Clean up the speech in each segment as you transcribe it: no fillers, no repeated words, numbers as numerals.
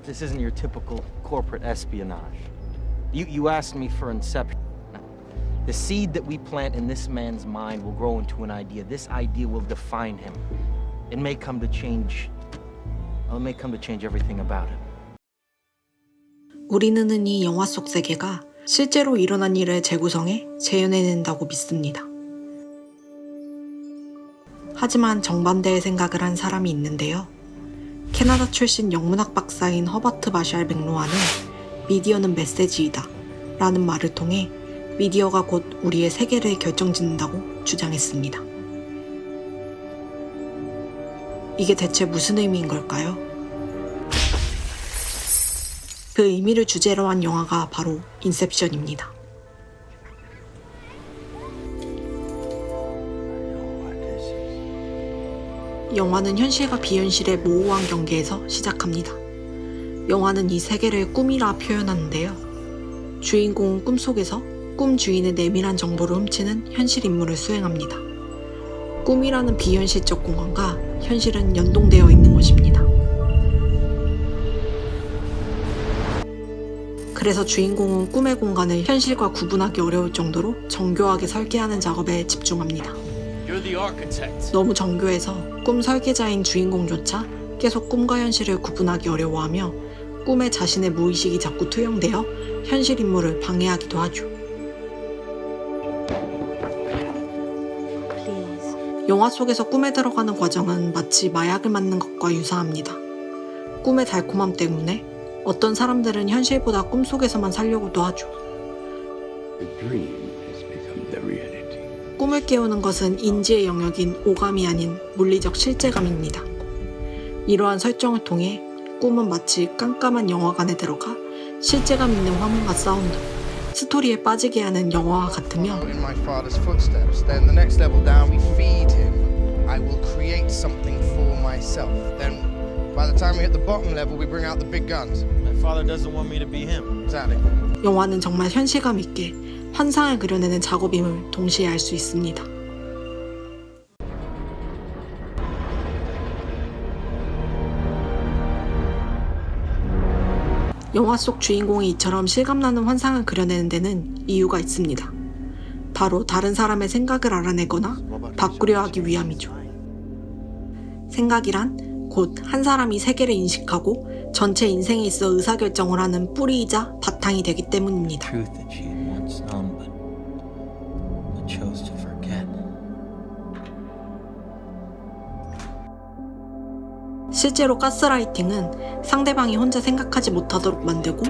This isn't your typical corporate espionage. You asked me for Inception. The seed that we plant in this man's mind will grow into an idea. This idea will define him. It may come to change everything about him. 우리는 흔히 영화 속 세계가 실제로 일어난 일을 재구성해 재현해낸다고 믿습니다. 하지만 정반대의 생각을 한 사람이 있는데요. 캐나다 출신 영문학 박사인 허버트 마샬 맥루아는 미디어는 메시지이다 라는 말을 통해 미디어가 곧 우리의 세계를 결정짓는다고 주장했습니다. 이게 대체 무슨 의미인 걸까요? 그 의미를 주제로 한 영화가 바로 인셉션입니다. 영화는 현실과 비현실의 모호한 경계에서 시작합니다. 영화는 이 세계를 꿈이라 표현하는데요. 주인공은 꿈속에서 꿈 주인의 내밀한 정보를 훔치는 현실 임무를 수행합니다. 꿈이라는 비현실적 공간과 현실은 연동되어 있는 것입니다. 그래서 주인공은 꿈의 공간을 현실과 구분하기 어려울 정도로 정교하게 설계하는 작업에 집중합니다. 너무 정교해서 꿈 설계자인 주인공조차 계속 꿈과 현실을 구분하기 어려워하며 꿈에 자신의 무의식이 자꾸 투영되어 현실 임무를 방해하기도 하죠. 영화 속에서 꿈에 들어가는 과정은 마치 마약을 맞는 것과 유사합니다. 꿈의 달콤함 때문에 어떤 사람들은 현실보다 꿈속에서만 살려고도 하죠. 꿈을 깨우는 것은 인지의 영역인 오감이 아닌 물리적 실제감입니다. 이러한 설정을 통해 꿈은 마치 깜깜한 영화관에 들어가 실제감 있는 화면과 사운드, 스토리에 빠지게 하는 영화와 같으며 영화는 정말 현실감 있게 환상을 그려내는 작업임을 동시에 알 수 있습니다. 영화 속 주인공이 이처럼 실감나는 환상을 그려내는 데는 이유가 있습니다. 바로 다른 사람의 생각을 알아내거나 바꾸려 하기 위함이죠. 생각이란 곧 한 사람이 세계를 인식하고 전체 인생에 있어 의사결정을 하는 뿌리이자 바탕이 되기 때문입니다. 실제로 가스라이팅은 상대방이 혼자 생각하지 못하도록 만들고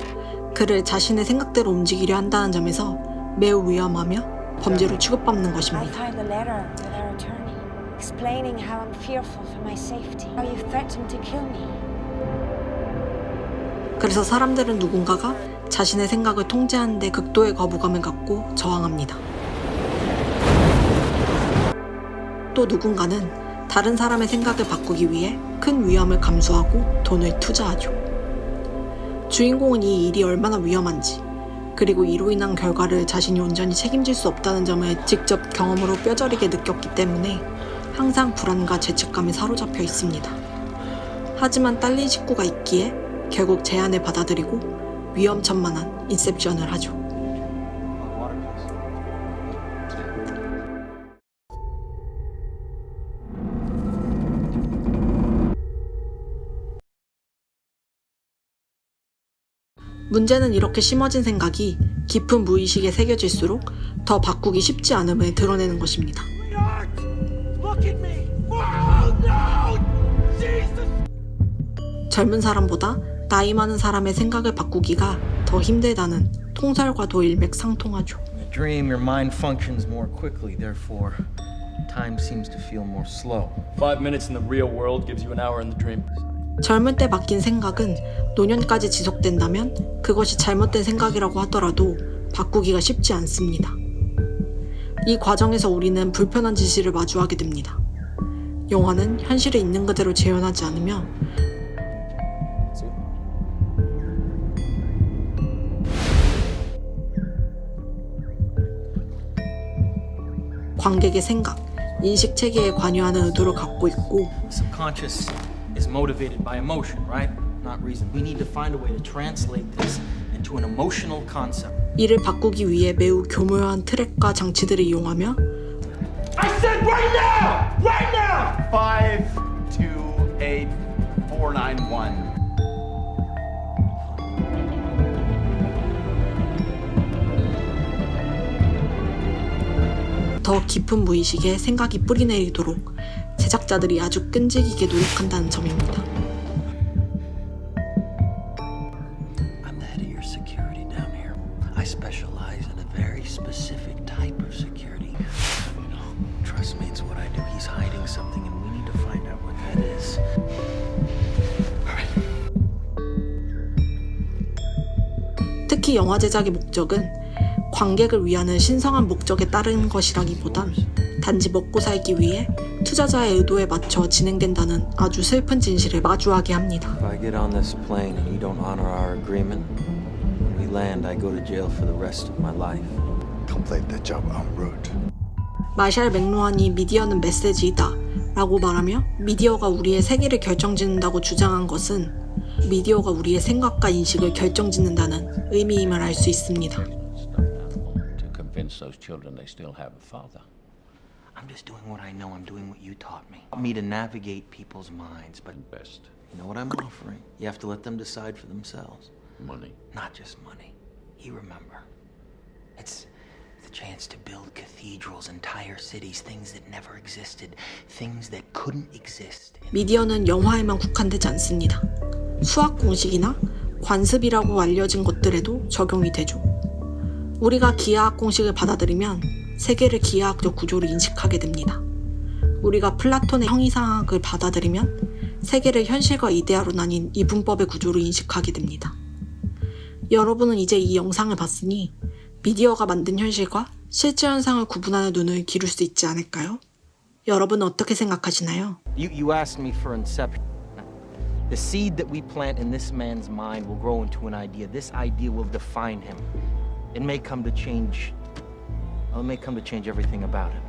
그를 자신의 생각대로 움직이려 한다는 점에서 매우 위험하며 범죄로 취급받는 것입니다. 그래서 사람들은 누군가가 자신의 생각을 통제하는 데 극도의 거부감을 갖고 저항합니다. 또 누군가는 다른 사람의 생각을 바꾸기 위해 큰 위험을 감수하고 돈을 투자하죠. 주인공은 이 일이 얼마나 위험한지, 그리고 이로 인한 결과를 자신이 온전히 책임질 수 없다는 점을 직접 경험으로 뼈저리게 느꼈기 때문에 항상 불안과 죄책감에 사로잡혀 있습니다. 하지만 딸린 식구가 있기에 결국 제안을 받아들이고 위험천만한 인셉션을 하죠. 문제는 이렇게 심어진 생각이 깊은 무의식에 새겨질수록 더 바꾸기 쉽지 않음을 드러내는 것입니다. 젊은 사람보다 나이 많은 사람의 생각을 바꾸기가 더 힘들다는 통설과도 일맥상통하죠. Dream, your mind functions more quickly, therefore time seems to feel more slow. 5 minutes in the real world gives you an hour in the dream. 젊을 때 바뀐 생각은 노년까지 지속된다면 그것이 잘못된 생각이라고 하더라도 바꾸기가 쉽지 않습니다. 이 과정에서 우리는 불편한 진실을 마주하게 됩니다. 영화는 현실에 있는 그대로 재현하지 않으며 관객의 생각, 인식 체계에 관여하는 의도를 갖고 있고 Subconscious is motivated by emotion, right? not reason. We need to find a way to translate this into an emotional concept. 이를 바꾸기 위해 매우 교묘한 트랙과 장치들을 이용하며 I said right now! Right now! 528491. 더 깊은 무의식에 생각이 뿌리내리도록 제작자들이 아주 끈질기게 노력한다는 점입니다. I'm the head of your security down here. I specialize in a very specific type of security. Trust me, it's what I do. He's hiding something and we need to find out what that is. 특히 영화 제작의 목적은 관객을 위하는 신성한 목적에 따른 것이라기보단 단지 먹고 살기 위해 투자자의 의도에 맞춰 진행된다는 아주 슬픈 진실을 마주하게 합니다. If I get on this plane and you don't honor our agreement, when we land, I go to jail for the rest of my life. Complete the job en route. 마샬 맥루한이 미디어는 메시지이다 라고 말하며 미디어가 우리의 세계를 결정짓는다고 주장한 것은 미디어가 우리의 생각과 인식을 결정짓는다는 의미임을 알 수 있습니다. To convince those children they still have a father. I'm just doing what I know. I'm doing what you taught me. Me to navigate people's minds, but Best you know what I'm offering? You have to let them decide for themselves. money. Not just money. You remember. It's the chance to build cathedrals, entire cities, things that never existed, things that couldn't exist. 미디어는 영화에만 국한되지 않습니다. 수학 공식이나 관습이라고 알려진 것들에도 적용이 되죠. 우리가 기하학 공식을 받아들이면 세계를 기하학적 구조로 인식하게 됩니다. 우리가 플라톤의 형이상학을 받아들이면 세계를 현실과 이데아로 나뉜 이분법의 구조로 인식하게 됩니다. 여러분은 이제 이 영상을 봤으니 미디어가 만든 현실과 실제 현상을 구분하는 눈을 기를 수 있지 않을까요? 여러분은 어떻게 생각하시나요? You asked me for inception. The seed that we plant in this man's mind will grow into an idea. This idea will define him. It may come to change everything about him.